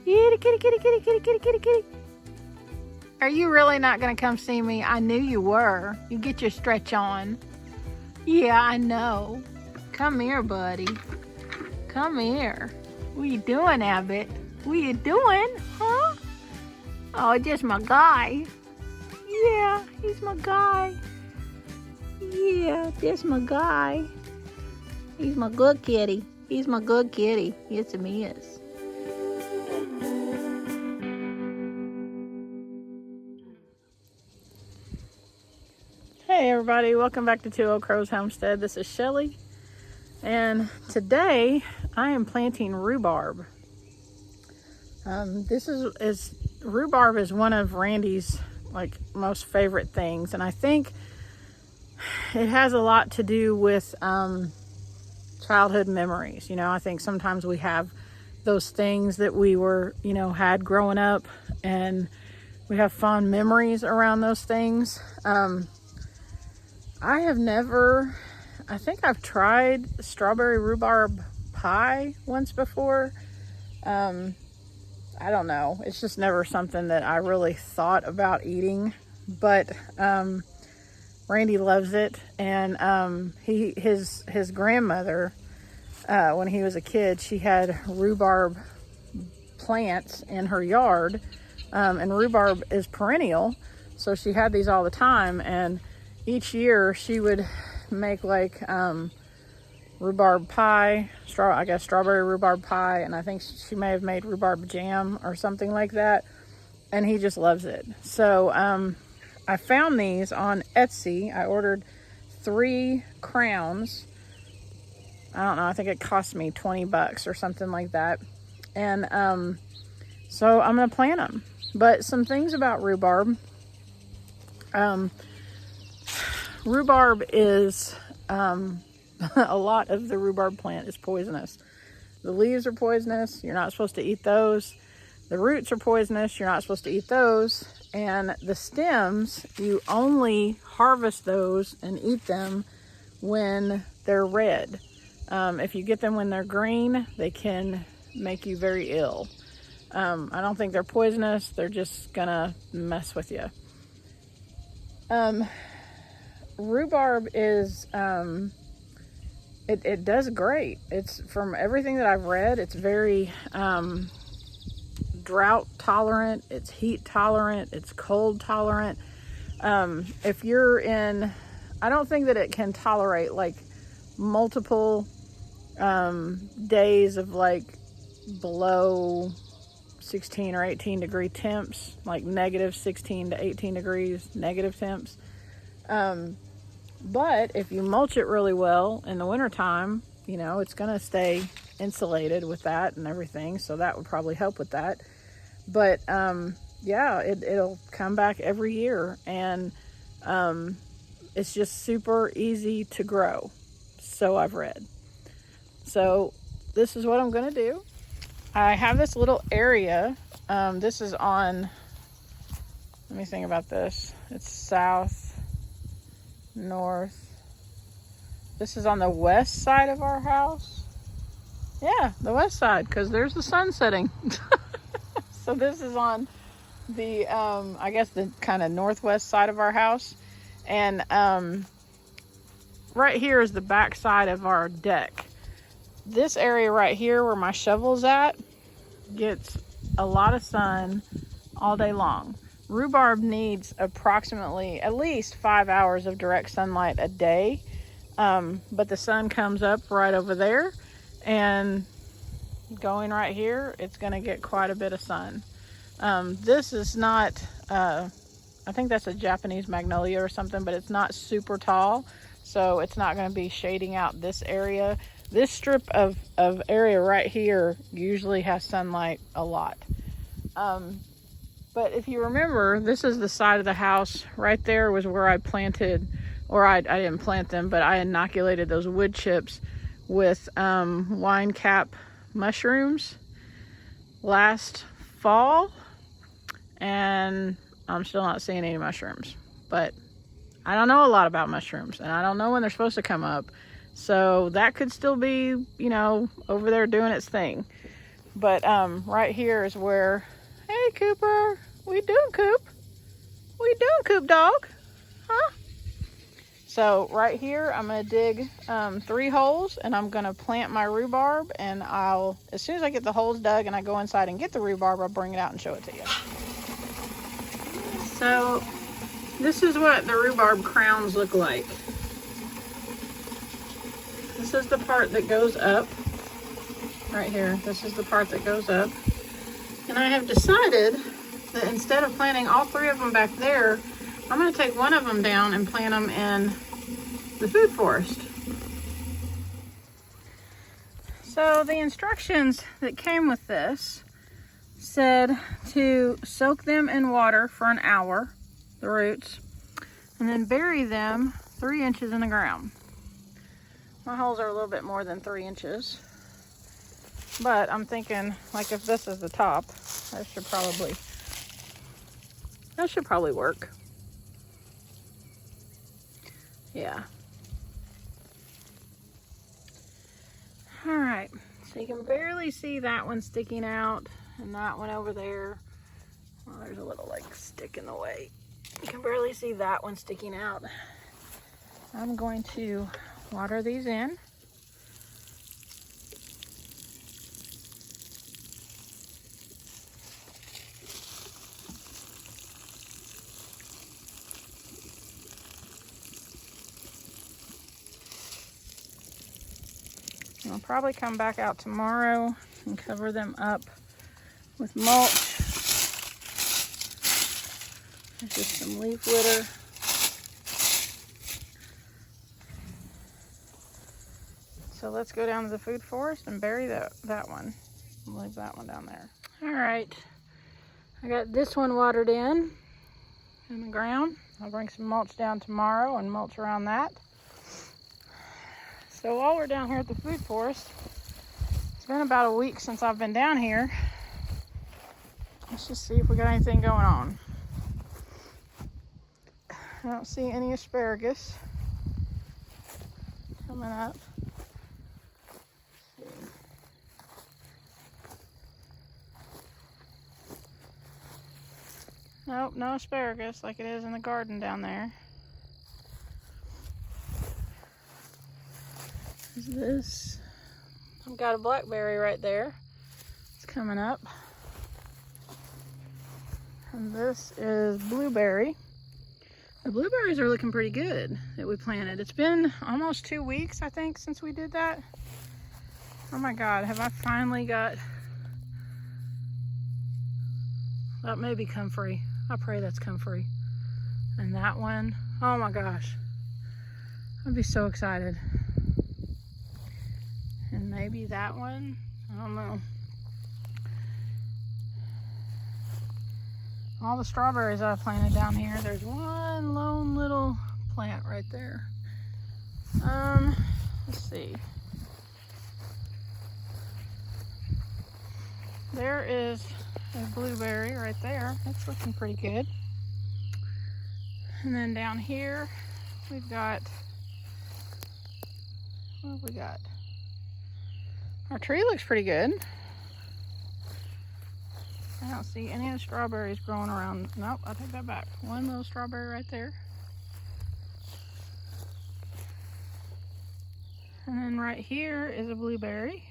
Kitty, kitty, kitty, kitty, kitty, kitty, kitty, kitty. Are you really not going to come see me? I knew you were. You get your stretch on. Yeah, I know. Come here, buddy. Come here. What you doing, Abbott? What you doing, huh? Oh, just my guy. Yeah, he's my guy. Yeah, just my guy. He's my good kitty. He's my good kitty. Yes, he is. Hey everybody, welcome back to Two Old Crows Homestead. This is Shelly, and today I am planting rhubarb. Rhubarb is one of Randy's most favorite things, and I think it has a lot to do with childhood memories. I think sometimes we have those things that we had growing up, and we have fond memories around those things. I think I've tried strawberry rhubarb pie once before. I don't know. It's just never something that I really thought about eating, but Randy loves it. And his grandmother, when he was a kid, she had rhubarb plants in her yard, and rhubarb is perennial, so she had these all the time. And each year she would make rhubarb pie, strawberry rhubarb pie, and I think she may have made rhubarb jam or something like that, and he just loves it. So I found these on Etsy. I ordered 3 crowns. I don't know, I think it cost me $20 or something like that. And so I'm gonna plant them. But some things about rhubarb. Rhubarb is, a lot of the rhubarb plant is poisonous. The leaves are poisonous. You're not supposed to eat those. The roots are poisonous. You're not supposed to eat those. And the stems, you only harvest those and eat them when they're red. If you get them when they're green, they can make you very ill. I don't think they're poisonous. They're just gonna mess with you. Rhubarb is, it does great. It's, from everything that I've read, it's very drought tolerant, it's heat tolerant, it's cold tolerant. If you're in, I don't think that it can tolerate multiple days of below 16 or 18 degree temps, negative 16 to 18 degrees negative temps. But if you mulch it really well in the wintertime, it's going to stay insulated with that and everything. So that would probably help with that. But, it'll come back every year, and, it's just super easy to grow. So I've read. So this is what I'm going to do. I have this little area. This is on, let me think about this. It's south, north. This is on the west side of our house. Yeah, the west side, because there's the sun setting. So this is on the, I guess the kind of northwest side of our house. And right here is the back side of our deck. This area right here where my shovel's at gets a lot of sun all day long. Rhubarb needs approximately at least 5 hours of direct sunlight a day. But the sun comes up right over there, and going right here, it's going to get quite a bit of sun. This is not, I think that's a Japanese magnolia or something, but it's not super tall, so it's not going to be shading out this area. This strip of area right here usually has sunlight a lot. But if you remember, this is the side of the house. Right there was where I planted, or I didn't plant them, but I inoculated those wood chips with wine cap mushrooms last fall, and I'm still not seeing any mushrooms. But I don't know a lot about mushrooms, and I don't know when they're supposed to come up. So that could still be, over there doing its thing. But right here is where, hey Cooper, what you doing, Coop? What you doing, Coop dog? Huh? So right here, I'm gonna dig 3 holes, and I'm gonna plant my rhubarb, and as soon as I get the holes dug and I go inside and get the rhubarb, I'll bring it out and show it to you. So this is what the rhubarb crowns look like. This is the part that goes up, right here. This is the part that goes up. And I have decided that instead of planting all 3 of them back there, I'm gonna take one of them down and plant them in the food forest. So the instructions that came with this said to soak them in water for an hour, the roots, and then bury them 3 inches in the ground. My holes are a little bit more than 3 inches, but I'm thinking, like, if this is the top, that should probably work. Yeah. All right, so you can barely see that one sticking out, and that one over there. Well, there's a little like stick in the way. You can barely see that one sticking out. I'm going to water these in. I'll probably come back out tomorrow and cover them up with mulch. There's just some leaf litter. So let's go down to the food forest and bury that one. I'll leave that one down there. All right, I got this one watered in the ground. I'll bring some mulch down tomorrow and mulch around that. So while we're down here at the food forest, it's been about a week since I've been down here. Let's just see if we got anything going on. I don't see any asparagus coming up. Let's see. Nope, no asparagus like it is in the garden down there. Is this? I've got a blackberry right there. It's coming up. And this is blueberry. The blueberries are looking pretty good that we planted. It's been almost 2 weeks, I think, since we did that. Oh my God, have I finally got... That may be comfrey. I pray that's comfrey. And that one, oh my gosh. I'd be so excited. And maybe that one, I don't know. All the strawberries I planted down here, there's one lone little plant right there. Let's see. There is a blueberry right there. That's looking pretty good. And then down here, we've got, what have we got? Our tree looks pretty good. I don't see any of the strawberries growing around. Nope, I take that back. One little strawberry right there. And then right here is a blueberry.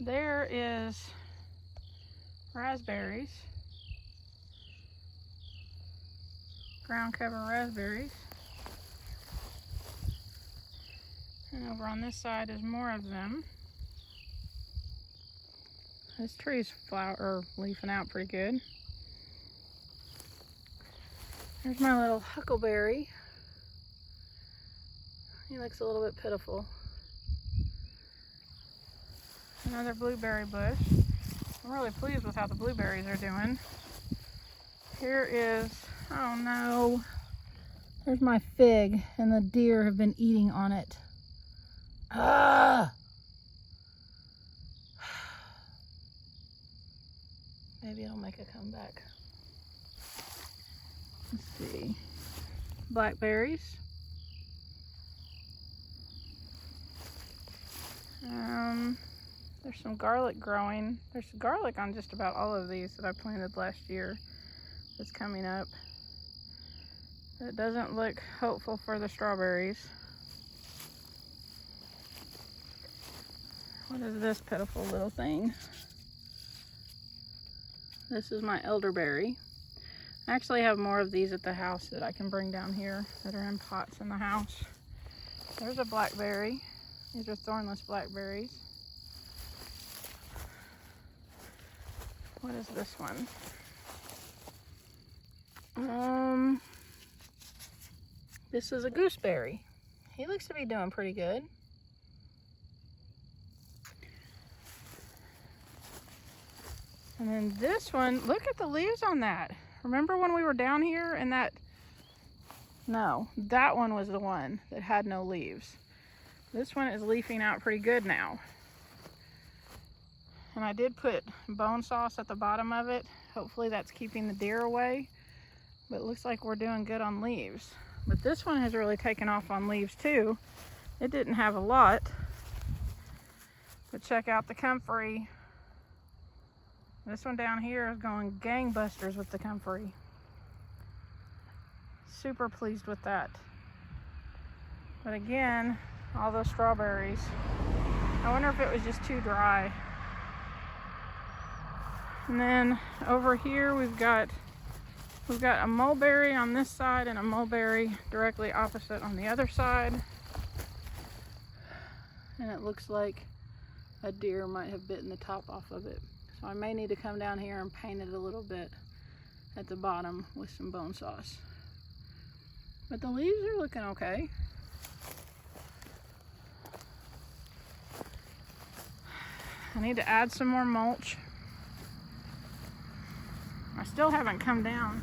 There is raspberries. Ground cover raspberries. And over on this side is more of them. This tree's leafing out pretty good. There's my little huckleberry. He looks a little bit pitiful. Another blueberry bush. I'm really pleased with how the blueberries are doing. Here is, oh no, there's my fig, and the deer have been eating on it. Ah! Maybe it'll make a comeback. Let's see. Blackberries. There's some garlic growing. There's garlic on just about all of these that I planted last year that's coming up. It doesn't look hopeful for the strawberries. What is this pitiful little thing? This is my elderberry. I actually have more of these at the house that I can bring down here that are in pots in the house. There's a blackberry. These are thornless blackberries. What is this one? This is a gooseberry. He looks to be doing pretty good. And then this one, look at the leaves on that. Remember when we were down here and that, no, that one was the one that had no leaves. This one is leafing out pretty good now. And I did put bone sauce at the bottom of it. Hopefully that's keeping the deer away. But it looks like we're doing good on leaves. But this one has really taken off on leaves too. It didn't have a lot. But check out the comfrey. This one down here is going gangbusters with the comfrey. Super pleased with that. But again, all those strawberries. I wonder if it was just too dry. And then over here we've got a mulberry on this side and a mulberry directly opposite on the other side. And it looks like a deer might have bitten the top off of it. So I may need to come down here and paint it a little bit at the bottom with some bone sauce. But the leaves are looking okay. I need to add some more mulch. I still haven't come down.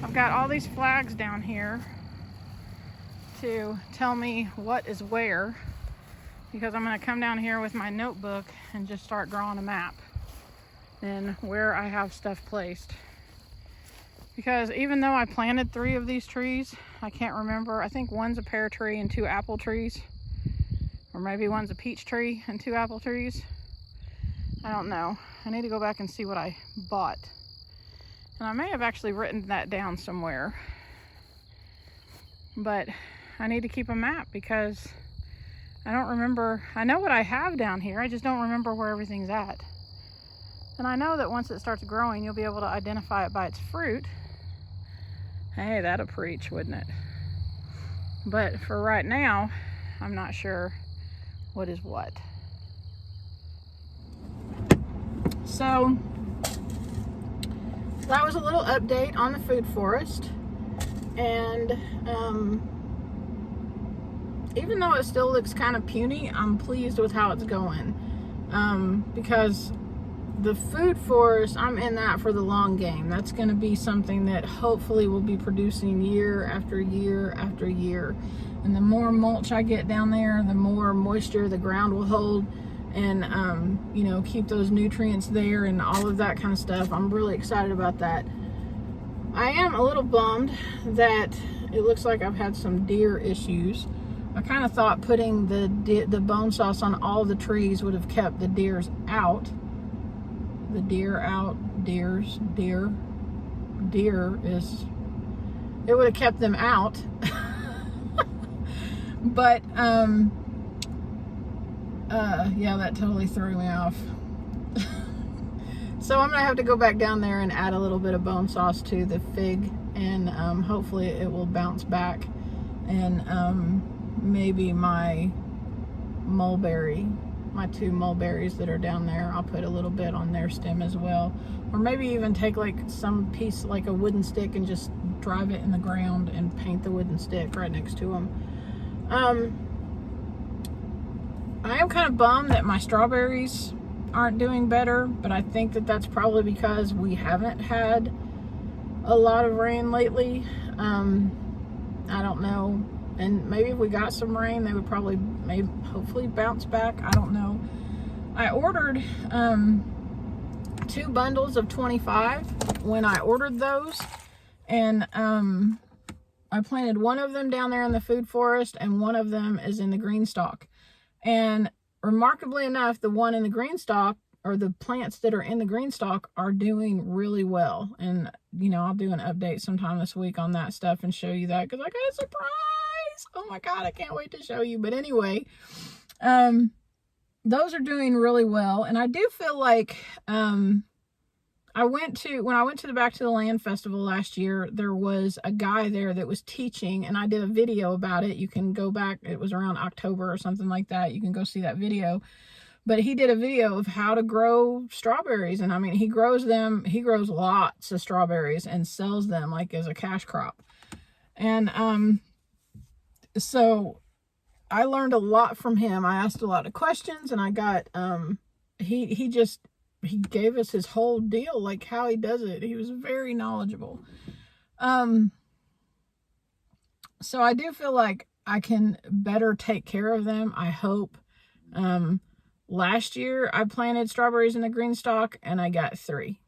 I've got all these flags down here to tell me what is where, because I'm going to come down here with my notebook and just start drawing a map and where I have stuff placed. Because even though I planted 3 of these trees, I can't remember. I think one's a pear tree and 2 apple trees. Or maybe one's a peach tree and 2 apple trees. I don't know. I need to go back and see what I bought. And I may have actually written that down somewhere. But I need to keep a map because I don't remember. I know what I have down here. I just don't remember where everything's at. And I know that once it starts growing, you'll be able to identify it by its fruit. Hey, that'll preach, wouldn't it? But for right now, I'm not sure what is what. So that was a little update on the food forest. And even though it still looks kind of puny, I'm pleased with how it's going. Because the food forest, I'm in that for the long game. That's going to be something that hopefully will be producing year after year after year. And the more mulch I get down there, the more moisture the ground will hold, and you know, keep those nutrients there and all of that kind of stuff. I'm really excited about that. I am a little bummed that it looks like I've had some deer issues. I kind of thought putting the bone sauce on all the trees would have kept the deers out. The deer out, deer is, it would have kept them out. But, yeah, that totally threw me off. So I'm gonna have to go back down there and add a little bit of bone sauce to the fig, and hopefully it will bounce back. And maybe my mulberry, my 2 mulberries that are down there, I'll put a little bit on their stem as well. Or maybe even take like some piece, like a wooden stick, and just drive it in the ground and paint the wooden stick right next to them. I am kind of bummed that my strawberries aren't doing better, but I think that that's probably because we haven't had a lot of rain lately. I don't know. And maybe if we got some rain, they would probably, hopefully bounce back. I don't know. I ordered 2 bundles of 25 when I ordered those. And I planted one of them down there in the food forest, and one of them is in the green stalk. And remarkably enough, the one in the green stalk, or the plants that are in the green stalk, are doing really well. And, you know, I'll do an update sometime this week on that stuff and show you that, because I got a surprise. Oh my God, I can't wait to show you. But anyway, those are doing really well. And I do feel like, when I went to the Back to the Land Festival last year, there was a guy there that was teaching, and I did a video about it. You can go back, it was around October or something like that. You can go see that video. But he did a video of how to grow strawberries. And I mean, he grows lots of strawberries and sells them like as a cash crop. And so I learned a lot from him. I asked a lot of questions, and I got, he gave us his whole deal, like how he does it. He was very knowledgeable. So I do feel like I can better take care of them, I hope. Last year I planted strawberries in the green stalk, and I got 3.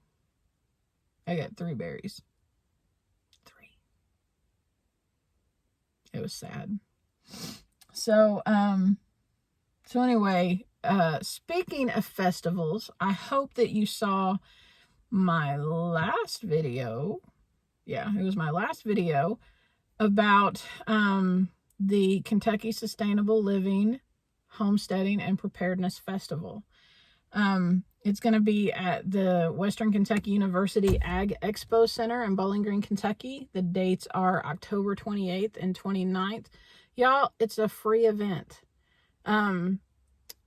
I got 3 berries. 3. It was sad. So anyway, speaking of festivals, I hope that you saw my last video. Yeah, it was my last video about the Kentucky Sustainable Living, Homesteading, and Preparedness Festival. It's going to be at the Western Kentucky University Ag Expo Center in Bowling Green, Kentucky. The dates are October 28th and 29th. Y'all, it's a free event.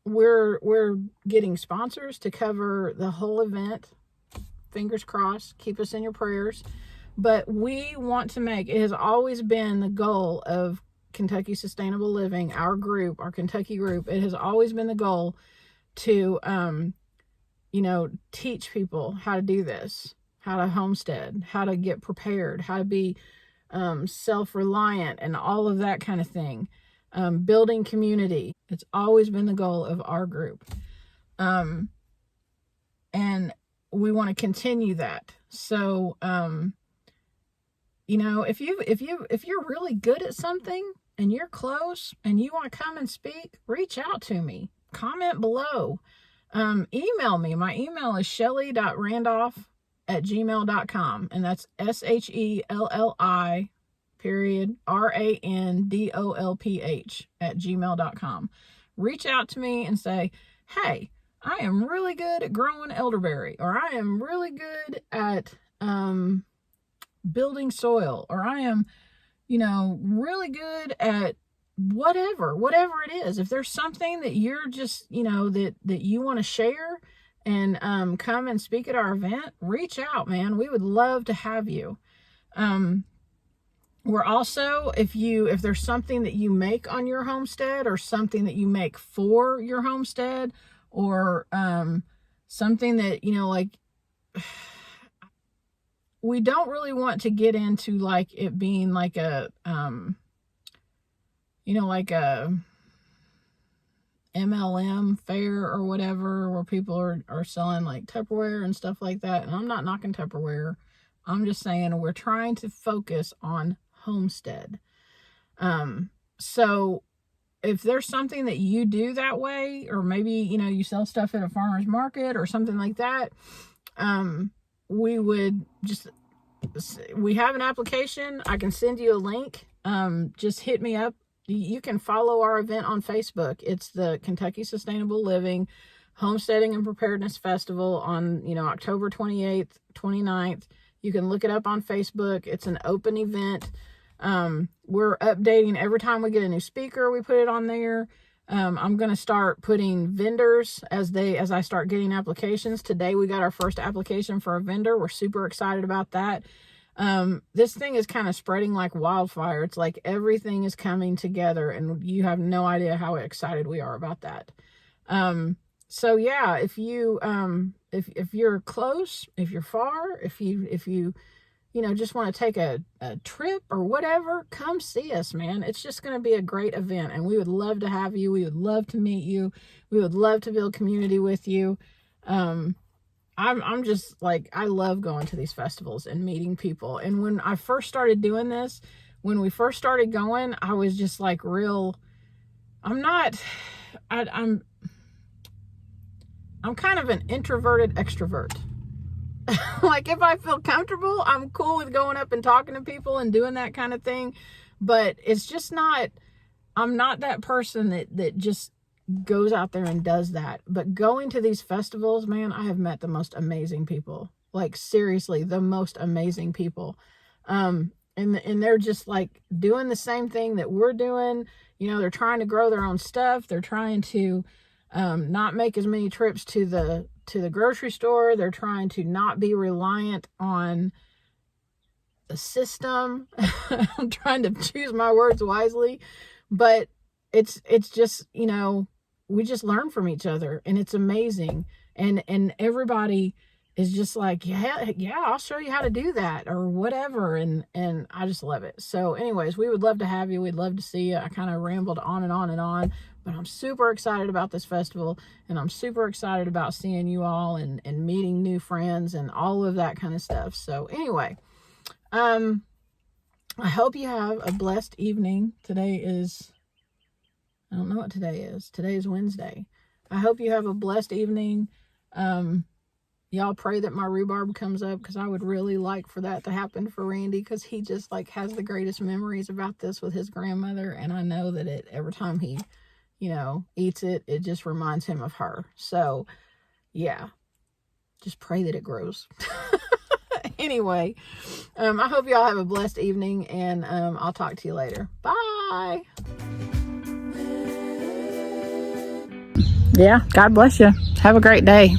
We're getting sponsors to cover the whole event. Fingers crossed. Keep us in your prayers. But we want to make, it has always been the goal of Kentucky Sustainable Living, our group, our Kentucky group. It has always been the goal to, you know, teach people how to do this, how to homestead, how to get prepared, how to be self-reliant, and all of that kind of thing. Building community. It's always been the goal of our group. And we want to continue that. So, you know, if you're really good at something and you're close and you want to come and speak, reach out to me. Comment below. Email me. My email is shelly.randolph@gmail.com, and that's SHELLI RANDOLPH@gmail.com. Reach out to me and say, hey, I am really good at growing elderberry, or I am really good at building soil, or I am, you know, really good at whatever it is. If there's something that you're just, you know, that you want to share and come and speak at our event, reach out, man. We would love to have you. We're also, if there's something that you make on your homestead, or something that you make for your homestead, or something that, you know, like, we don't really want to get into like it being like a, you know, like a MLM fair or whatever, where people are selling like Tupperware and stuff like that. And I'm not knocking Tupperware. I'm just saying we're trying to focus on homestead. So if there's something that you do that way, or maybe, you know, you sell stuff at a farmer's market or something like that, we have an application. I can send you a link. Just hit me up. You can follow our event on Facebook. It's the Kentucky Sustainable Living Homesteading and Preparedness Festival on, you know, October 28th, 29th. You can look it up on Facebook. It's an open event. We're updating every time we get a new speaker. We put it on there. I'm going to start putting vendors as I start getting applications. Today we got our first application for a vendor. We're super excited about that. This thing is kind of spreading like wildfire. It's like everything is coming together, and you have no idea how excited we are about that. So yeah, if you, if you're close, if you're far, if you know, just want to take a trip or whatever, come see us, man. It's just going to be a great event, and we would love to have you. We would love to meet you. We would love to build community with you. I'm just like, I love going to these festivals and meeting people. And when I first started doing this, when we first started going, I was just like I'm I'm kind of an introverted extrovert. Like, if I feel comfortable, I'm cool with going up and talking to people and doing that kind of thing. But it's just not, I'm not that person that just goes out there and does that. But going to these festivals, man, I have met the most amazing people. Like, seriously, the most amazing people. And they're just like doing the same thing that we're doing. You know, they're trying to grow their own stuff. They're trying to not make as many trips to the grocery store. They're trying to not be reliant on the system. I'm trying to choose my words wisely, but it's just, you know, we just learn from each other, and it's amazing. And everybody is just like, yeah, I'll show you how to do that or whatever. And I just love it. So anyways, we would love to have you. We'd love to see you. I kind of rambled on and on and on, but I'm super excited about this festival, and I'm super excited about seeing you all and meeting new friends and all of that kind of stuff. So anyway, I hope you have a blessed evening. Today is, I don't know what today is. Today is Wednesday. I hope you have a blessed evening. Y'all pray that my rhubarb comes up, because I would really like for that to happen for Randy, because he just like has the greatest memories about this with his grandmother. And I know that every time he, you know, eats it, it just reminds him of her. So yeah, just pray that it grows. Anyway, I hope y'all have a blessed evening, and I'll talk to you later. Bye. Yeah, God bless you. Have a great day.